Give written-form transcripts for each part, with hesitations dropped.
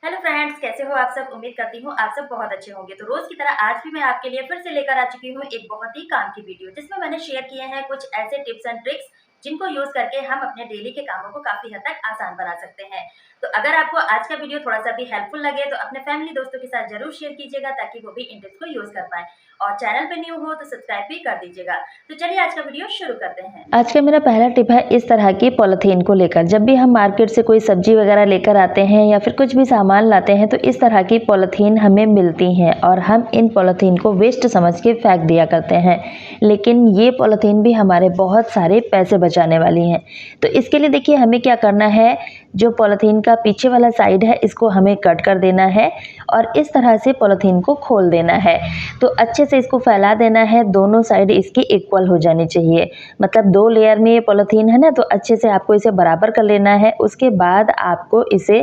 Hello friends, कैसे हो आप सब। उम्मीद करती हूँ आप सब बहुत अच्छे होंगे। तो रोज की तरह आज भी मैं आपके लिए फिर से लेकर आ चुकी हूँ एक बहुत ही काम की वीडियो, जिसमें मैंने शेयर किए हैं कुछ ऐसे टिप्स एंड ट्रिक्स जिनको यूज करके हम अपने डेली के कामों को काफी हद तक आसान बना सकते हैं। तो अगर आपको आज का वीडियो थोड़ा सा भी हेल्पफुल लगे तो अपने फैमिली दोस्तों के साथ जरूर शेयर कीजिएगा, ताकि वो भी इन टिप्स को यूज कर पाए। और चैनल पे न्यू हो तो सब्सक्राइब भी कर दीजिएगा। तो चलिए आज का वीडियो शुरू करते हैं। आज का मेरा पहला टिप है इस तरह की पॉलीथीन को लेकर। जब भी हम मार्केट से कोई सब्जी वगैरह लेकर आते हैं या फिर कुछ भी सामान लाते हैं तो इस तरह की पॉलीथीन हमें मिलती हैं और हम इन पॉलीथीन को वेस्ट समझ के फेंक दिया करते हैं। लेकिन ये पॉलीथीन भी हमारे बहुत सारे पैसे बचाने वाली हैं। तो इसके लिए देखिए हमें क्या करना है, जो पॉलीथीन का पीछे वाला साइड है इसको हमें कट कर देना है और इस तरह से पॉलीथीन को खोल देना है। तो अच्छे से इसको फैला देना है, दोनों साइड इसकी इक्वल हो जानी चाहिए। मतलब 2 लेयर में ये पॉलीथीन है ना, तो अच्छे से आपको इसे बराबर कर लेना है। उसके बाद आपको इसे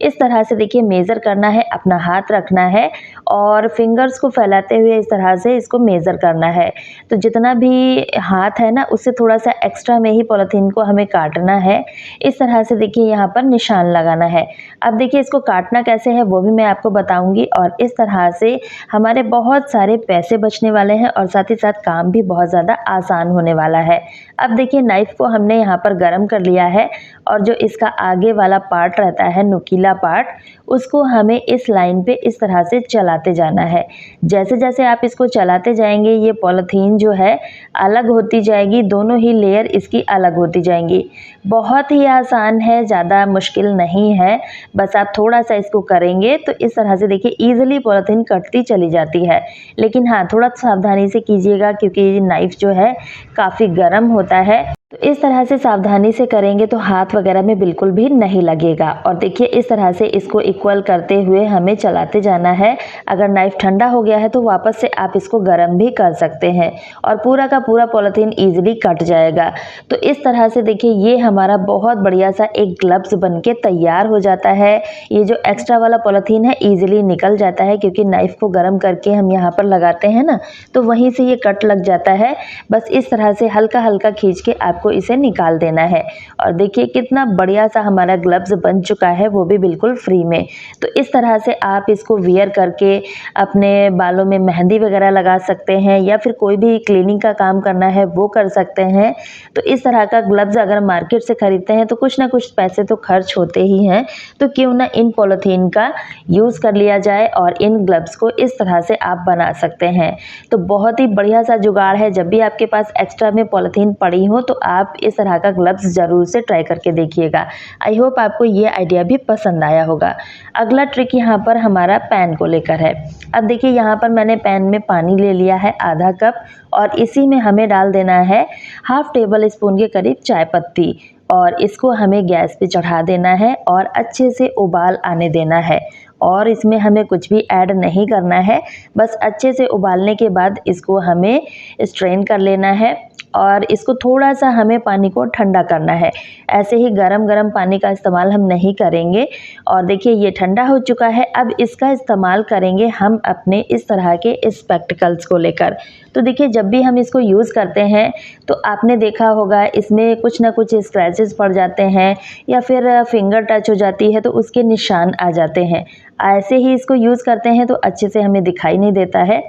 इस तरह से देखिए मेज़र करना है, अपना हाथ रखना है और फिंगर्स को फैलाते हुए इस तरह से इसको मेज़र करना है। तो जितना भी हाथ है ना, उससे थोड़ा-सा एक्स्ट्रा में ही पॉलीथीन को हमें काटना है। इस तरह से देखिए यहाँ पर निशान लगाना है। अब देखिए इसको काटना कैसे है वो भी मैं आपको बताऊँगी और इस तरह से हमारे बहुत सारे पैसे बचने वाले हैं और साथ ही साथ काम भी बहुत ज़्यादा आसान होने वाला है। अब देखिए नाइफ़ को हमने यहाँ पर गरम कर लिया है और जो इसका आगे वाला पार्ट रहता है, नुकीला पार्ट, उसको हमें इस लाइन पे इस तरह से चलाते जाना है। जैसे-जैसे आप इसको चलाते जाएँगे ये पॉलीथीन जो है अलग होती जाएगी, दोनों ही लेयर इसकी अलग होती जाएँगी। बहुत ही आसान है, ज़्यादा मुश्किल नहीं है। बस आप थोड़ा-सा इसको करेंगे तो इस तरह से देखिए ईज़िली पॉलीथीन कटती चली जाती है। लेकिन हाँ, थोड़ा सावधानी से कीजिएगा क्योंकि ये नाइफ़ जो है काफ़ी गर्म होता है। तो इस तरह से सावधानी से करेंगे तो हाथ वगैरह में बिल्कुल भी नहीं लगेगा। और देखिए इस तरह से इसको इक्वल करते हुए हमें चलाते जाना है। अगर नाइफ़ ठंडा हो गया है तो वापस से आप इसको गर्म भी कर सकते हैं और पूरा का पूरा पॉलीथीन ईज़िली कट जाएगा। तो इस तरह से देखिए ये हमारा बहुत बढ़िया सा एक ग्लव्स बन के तैयार हो जाता है। ये जो एक्स्ट्रा वाला पॉलीथीन है ईज़िली निकल जाता है क्योंकि नाइफ़ को गर्म करके हम यहाँ पर लगाते हैं ना, तो वहीं से ये कट लग जाता है। बस इस तरह से हल्का-हल्का खींच के आपको इसे निकाल देना है और देखिए कितना बढ़िया सा हमारा ग्लव्स बन चुका है, वो भी बिल्कुल फ्री में। तो इस तरह से आप इसको वियर करके अपने बालों में मेहंदी वगैरह लगा सकते हैं या फिर कोई भी क्लीनिंग का काम करना है वो कर सकते हैं। तो इस तरह का ग्लव्स अगर मार्केट से खरीदते हैं तो कुछ ना कुछ पैसे तो खर्च होते ही हैं, तो क्यों ना इन पॉलीथीन का यूज़ कर लिया जाए और इन ग्लव्स को इस तरह से आप बना सकते हैं। तो बहुत ही बढ़िया सा जुगाड़ है। जब भी आपके पास एक्स्ट्रा में पॉलीथीन पड़ी हो तो आप इस तरह का ग्लव्स ज़रूर से ट्राई करके देखिएगा। आई होप आपको ये आइडिया भी पसंद आया होगा। अगला ट्रिक यहाँ पर हमारा पैन को लेकर है। अब देखिए यहाँ पर मैंने पैन में पानी ले लिया है आधा कप और इसी में हमें डाल देना है हाफ टेबल स्पून के करीब चाय पत्ती और इसको हमें गैस पे चढ़ा देना है और अच्छे से उबाल आने देना है। और इसमें हमें कुछ भी ऐड नहीं करना है, बस अच्छे से उबालने के बाद इसको हमें स्ट्रेन कर लेना है और इसको थोड़ा-सा हमें पानी को ठंडा करना है। ऐसे ही गरम-गरम पानी का इस्तेमाल हम नहीं करेंगे। और देखिए ये ठंडा हो चुका है, अब इसका इस्तेमाल करेंगे हम अपने इस तरह के स्पेक्टिकल्स को लेकर। तो देखिए जब भी हम इसको यूज़ करते हैं तो आपने देखा होगा इसमें कुछ ना कुछ स्क्रैचेस पड़ जाते हैं या फिर फिंगर टच हो जाती है तो उसके निशान आ जाते हैं। ऐसे ही इसको यूज़ करते हैं तो अच्छे से हमें दिखाई नहीं देता है।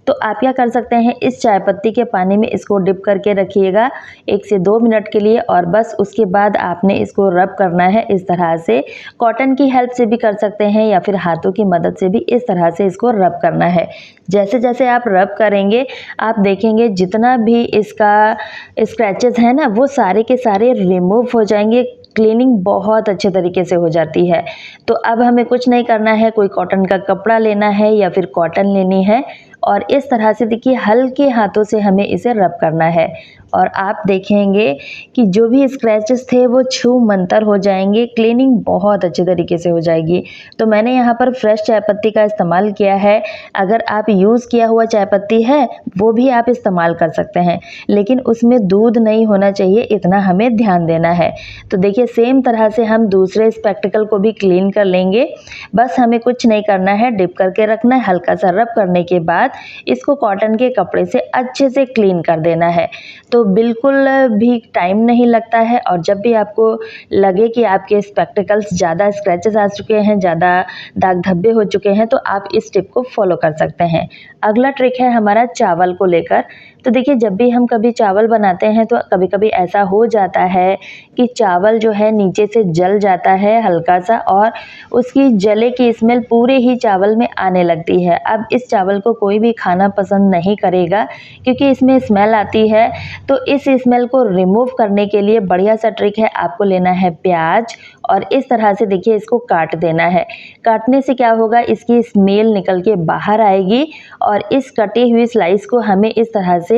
तो आप क्या कर सकते हैं, इस चाय पत्ती के पानी में इसको डिप करके रखिएगा 1 से 2 मिनट के लिए और बस उसके बाद आपने इसको रब करना है इस तरह से। कॉटन की हेल्प से भी कर सकते हैं या फिर हाथों की मदद से भी इस तरह से इसको रब करना है। जैसे-जैसे आप रब करेंगे आप देखेंगे जितना भी इसका स्क्रैचेस है ना, वो सारे के सारे रिमूव हो जाएंगे। क्लीनिंग बहुत अच्छे तरीके से हो जाती है। तो अब हमें कुछ नहीं करना है, कोई कॉटन का कपड़ा लेना है या फिर कॉटन लेनी है और इस तरह से देखिए हल्के हाथों से हमें इसे रब करना है और आप देखेंगे कि जो भी स्क्रैचेस थे वो छू मंतर हो जाएंगे। क्लीनिंग बहुत अच्छे तरीके से हो जाएगी। तो मैंने यहाँ पर फ्रेश चाय पत्ती का इस्तेमाल किया है। अगर आप यूज़ किया हुआ चाय पत्ती है वो भी आप इस्तेमाल कर सकते हैं, लेकिन उसमें दूध नहीं होना चाहिए, इतना हमें ध्यान देना है। तो देखिए सेम तरह से हम दूसरे स्पेक्टिकल को भी क्लीन कर लेंगे। बस हमें कुछ नहीं करना है, डिप करके रखना है, हल्का सा रब करने के बाद इसको कॉटन के कपड़े से अच्छे से क्लीन कर देना है। तो तो बिल्कुल भी टाइम नहीं लगता है। और जब भी आपको लगे कि आपके स्पेक्टिकल्स ज़्यादा स्क्रैचेस आ चुके हैं, ज़्यादा दाग धब्बे हो चुके हैं, तो आप इस टिप को फॉलो कर सकते हैं। अगला ट्रिक है हमारा चावल को लेकर। तो देखिए, जब भी हम कभी चावल बनाते हैं तो कभी-कभी ऐसा हो जाता है कि चावल जो है नीचे से जल जाता है हल्का-सा, और उसकी जले की स्मेल पूरे ही चावल में आने लगती है। अब इस चावल को कोई भी खाना पसंद नहीं करेगा क्योंकि इसमें स्मेल आती है। तो इस स्मेल को रिमूव करने के लिए बढ़िया सा ट्रिक है, आपको लेना है प्याज और इस तरह से देखिए इसको काट देना है। काटने से क्या होगा, इसकी स्मेल निकल के बाहर आएगी और इस कटी हुई स्लाइस को हमें इस तरह से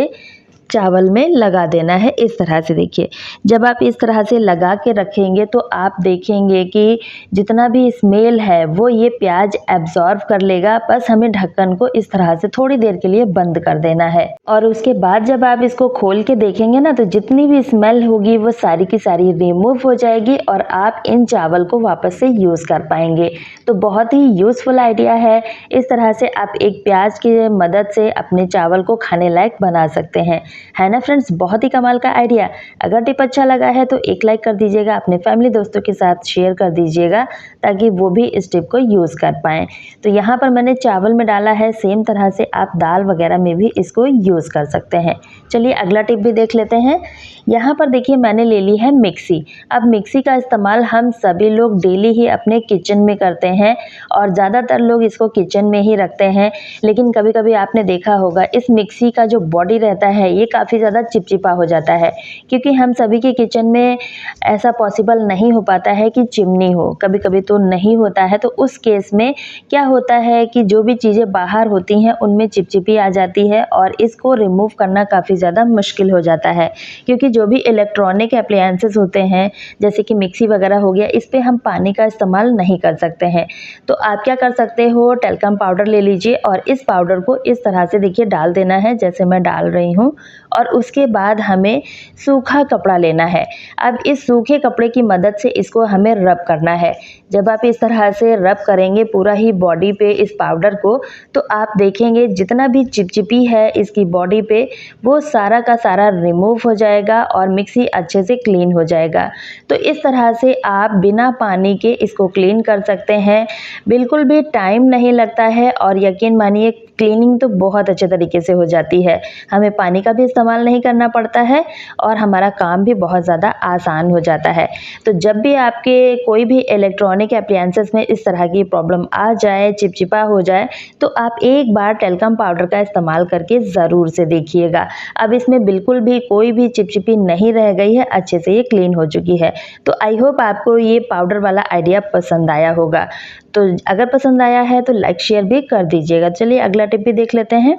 चावल में लगा देना है। इस तरह से देखिए, जब आप इस तरह से लगा के रखेंगे तो आप देखेंगे कि जितना भी स्मेल है वो ये प्याज एब्जॉर्ब कर लेगा। बस हमें ढक्कन को इस तरह से थोड़ी देर के लिए बंद कर देना है और उसके बाद जब आप इसको खोल के देखेंगे ना, तो जितनी भी स्मेल होगी वो सारी की सारी रिमूव हो जाएगी और आप इन चावल को वापस से यूज़ कर पाएंगे। तो बहुत ही यूज़फुल आइडिया है। इस तरह से आप एक प्याज की मदद से अपने चावल को खाने लायक बना सकते हैं, है ना फ्रेंड्स। बहुत ही कमाल का आइडिया। अगर टिप अच्छा लगा है तो एक लाइक कर दीजिएगा, अपने फैमिली दोस्तों के साथ शेयर कर दीजिएगा ताकि वो भी इस टिप को यूज़ कर पाएँ। तो यहाँ पर मैंने चावल में डाला है, सेम तरह से आप दाल वगैरह में भी इसको यूज़ कर सकते हैं। चलिए अगला टिप भी देख लेते हैं। यहाँ पर देखिए मैंने ले ली है मिक्सी। अब मिक्सी का इस्तेमाल हम सभी लोग डेली ही अपने किचन में करते हैं और ज़्यादातर लोग इसको किचन में ही रखते हैं। लेकिन कभी कभी आपने देखा होगा इस मिक्सी का जो बॉडी रहता है ये काफ़ी ज़्यादा चिपचिपा हो जाता है, क्योंकि हम सभी के किचन में ऐसा पॉसिबल नहीं हो पाता है कि चिमनी हो, कभी कभी तो नहीं होता है। तो उस केस में क्या होता है कि जो भी चीज़ें बाहर होती हैं उनमें चिपचिपी आ जाती है और इसको रिमूव करना काफ़ी ज़्यादा मुश्किल हो जाता है, क्योंकि जो भी इलेक्ट्रॉनिक एप्लायंसेस होते हैं जैसे कि मिक्सी वगैरह हो गया, इस पे हम पानी का इस्तेमाल नहीं कर सकते हैं। तो आप क्या कर सकते हो, टेल्कम पाउडर ले लीजिए और इस पाउडर को इस तरह से देखिए डाल देना है जैसे मैं डाल रही हूँ। और उसके बाद हमें सूखा कपड़ा लेना है। अब इस सूखे कपड़े की मदद से इसको हमें रब करना है। जब आप इस तरह से रब करेंगे पूरा ही बॉडी पे इस पाउडर को, तो आप देखेंगे जितना भी चिपचिपी है इसकी बॉडी पे वो सारा का सारा रिमूव हो जाएगा और मिक्सी अच्छे से क्लीन हो जाएगा। तो इस तरह से आप बिना पानी के इसको क्लीन कर सकते हैं। बिल्कुल भी टाइम नहीं लगता है और यकीन मानिए क्लीनिंग तो बहुत अच्छे तरीके से हो जाती है। हमें पानी का भी इस्तेमाल नहीं करना पड़ता है और हमारा काम भी बहुत ज़्यादा आसान हो जाता है। तो जब भी आपके कोई भी इलेक्ट्रॉनिक एप्लायंसेस में इस तरह की प्रॉब्लम आ जाए, चिपचिपा हो जाए, तो आप एक बार टेल्कम पाउडर का इस्तेमाल करके ज़रूर से देखिएगा। अब इसमें बिल्कुल भी कोई भी चिपचिपी नहीं रह गई है, अच्छे से ये क्लीन हो चुकी है। तो आई होप आपको ये पाउडर वाला आइडिया पसंद आया होगा। तो अगर पसंद आया है तो लाइक शेयर भी कर दीजिएगा। चलिए अगला टिप भी देख लेते हैं।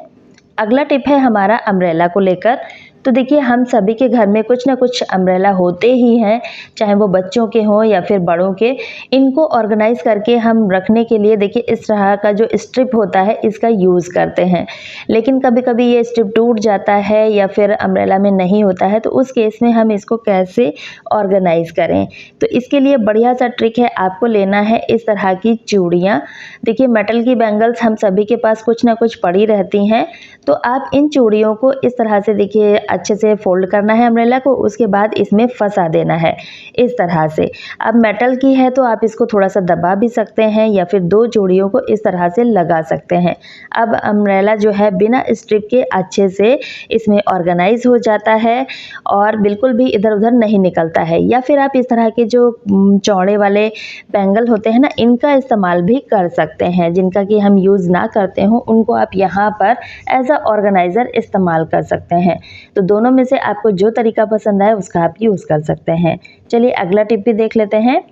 अगला टिप है हमारा अम्ब्रेला को लेकर। तो देखिए हम सभी के घर में कुछ ना कुछ अम्ब्रेला होते ही हैं, चाहे वो बच्चों के हों या फिर बड़ों के। इनको ऑर्गेनाइज करके हम रखने के लिए देखिए इस तरह का जो स्ट्रिप होता है इसका यूज़ करते हैं। लेकिन कभी कभी ये स्ट्रिप टूट जाता है या फिर अम्ब्रेला में नहीं होता है, तो उस केस में हम इसको कैसे ऑर्गेनाइज करें। तो इसके लिए बढ़िया सा ट्रिक है, आपको लेना है इस तरह की चूड़ियाँ। देखिए मेटल की बैंगल्स हम सभी के पास कुछ ना कुछ पड़ी रहती हैं, तो आप इन चूड़ियों को इस तरह से देखिए अच्छे से फोल्ड करना है अम्ब्रेला को, उसके बाद इसमें फंसा देना है इस तरह से। अब मेटल की है तो आप इसको थोड़ा सा दबा भी सकते हैं या फिर दो चूड़ियों को इस तरह से लगा सकते हैं। अब अम्ब्रेला जो है बिना स्ट्रिप के अच्छे से इसमें ऑर्गेनाइज हो जाता है और बिल्कुल भी इधर उधर नहीं निकलता है। या फिर आप इस तरह के जो चौड़े वाले बैंगल होते हैं ना, इनका इस्तेमाल भी कर सकते हैं। जिनका कि हम यूज़ ना करते हो उनको आप यहाँ पर एज अ ऑर्गेनाइज़र इस्तेमाल कर सकते हैं। तो दोनों में से आपको जो तरीका पसंद आए उसका आप यूज़ कर सकते हैं। चलिए अगला टिप भी देख लेते हैं।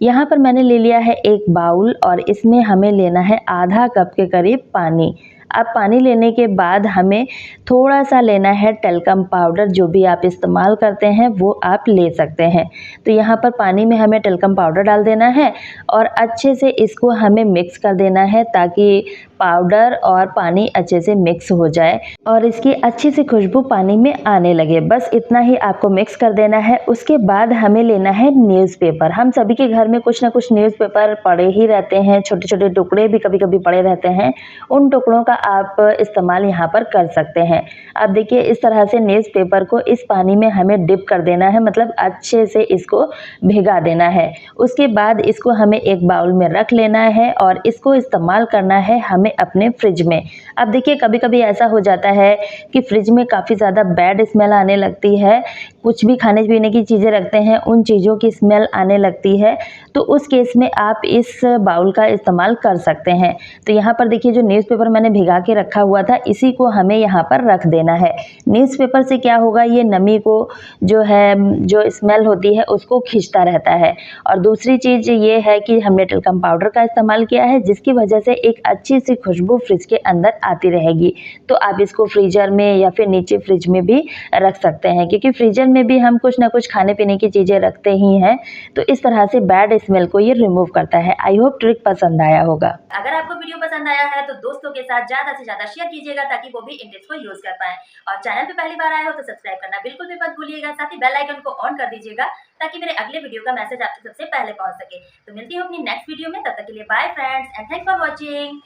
यहाँ पर मैंने ले लिया है एक बाउल और इसमें हमें लेना है आधा कप के करीब पानी। अब पानी लेने के बाद हमें थोड़ा सा लेना है टेल्कम पाउडर, जो भी आप इस्तेमाल करते हैं वो आप ले सकते हैं। तो यहाँ पर पानी में हमें टेल्कम पाउडर डाल देना है और अच्छे से इसको हमें मिक्स कर देना है ताकि पाउडर और पानी अच्छे से मिक्स हो जाए और इसकी अच्छी सी खुशबू पानी में आने लगे। बस इतना ही आपको मिक्स कर देना है। उसके बाद हमें लेना है न्यूज़पेपर। हम सभी के घर में कुछ ना कुछ न्यूज़पेपर पड़े ही रहते हैं, छोटे-छोटे टुकड़े भी कभी-कभी पड़े रहते हैं। उन टुकड़ों का आप इस्तेमाल यहाँ पर कर सकते हैं। अब देखिए इस तरह से न्यूज़पेपर को इस पानी में हमें डिप कर देना है, मतलब अच्छे से इसको भिगा देना है। उसके बाद इसको हमें एक बाउल में रख लेना है और इसको इस्तेमाल करना है हमें अपने फ्रिज में। अब देखिए कभी-कभी ऐसा हो जाता है कि फ्रिज में काफ़ी ज़्यादा बैड स्मेल आने लगती है। कुछ भी खाने-पीने की चीज़ें रखते हैं, उन चीज़ों की स्मेल आने लगती है, तो उस केस में आप इस बाउल का इस्तेमाल कर सकते हैं। तो यहाँ पर देखिए जो न्यूज़पेपर मैंने भिगा के रखा हुआ था, इसी को हमें यहाँ पर रख देना है। न्यूज़पेपर से क्या होगा, ये नमी को जो है, जो स्मेल होती है उसको खींचता रहता है। और दूसरी चीज़ ये है कि हमने टेल्कम पाउडर का इस्तेमाल किया है, जिसकी वजह से एक अच्छी सी खुशबू फ्रिज के अंदर आती रहेगी। तो आप इसको फ्रीज़र में या फिर नीचे फ्रिज में भी रख सकते हैं, क्योंकि फ्रीज़र में भी हम कुछ ना कुछ खाने-पीने की चीज़ें रखते ही हैं। तो इस तरह से बैड स्मेल को ये रिमूव करता है। आई होप ट्रिक पसंद आया होगा। अगर आपको वीडियो पसंद आया है तो दोस्तों के साथ ज़्यादा से ज़्यादा शेयर कीजिएगा ताकि वो भी इन टिप्स को यूज़ कर पाएँ। और चैनल पे पहली बार आए हो तो सब्सक्राइब करना बिल्कुल भी मत भूलिएगा। साथ ही बेल आइकन को ऑन कर दीजिएगा ताकि मेरे अगले वीडियो का मैसेज आप तक सबसे पहले पहुँच सके। तो मिलती हूँ अपनी नेक्स्ट वीडियो में, तब तक के लिए bye friends and thanks for watching.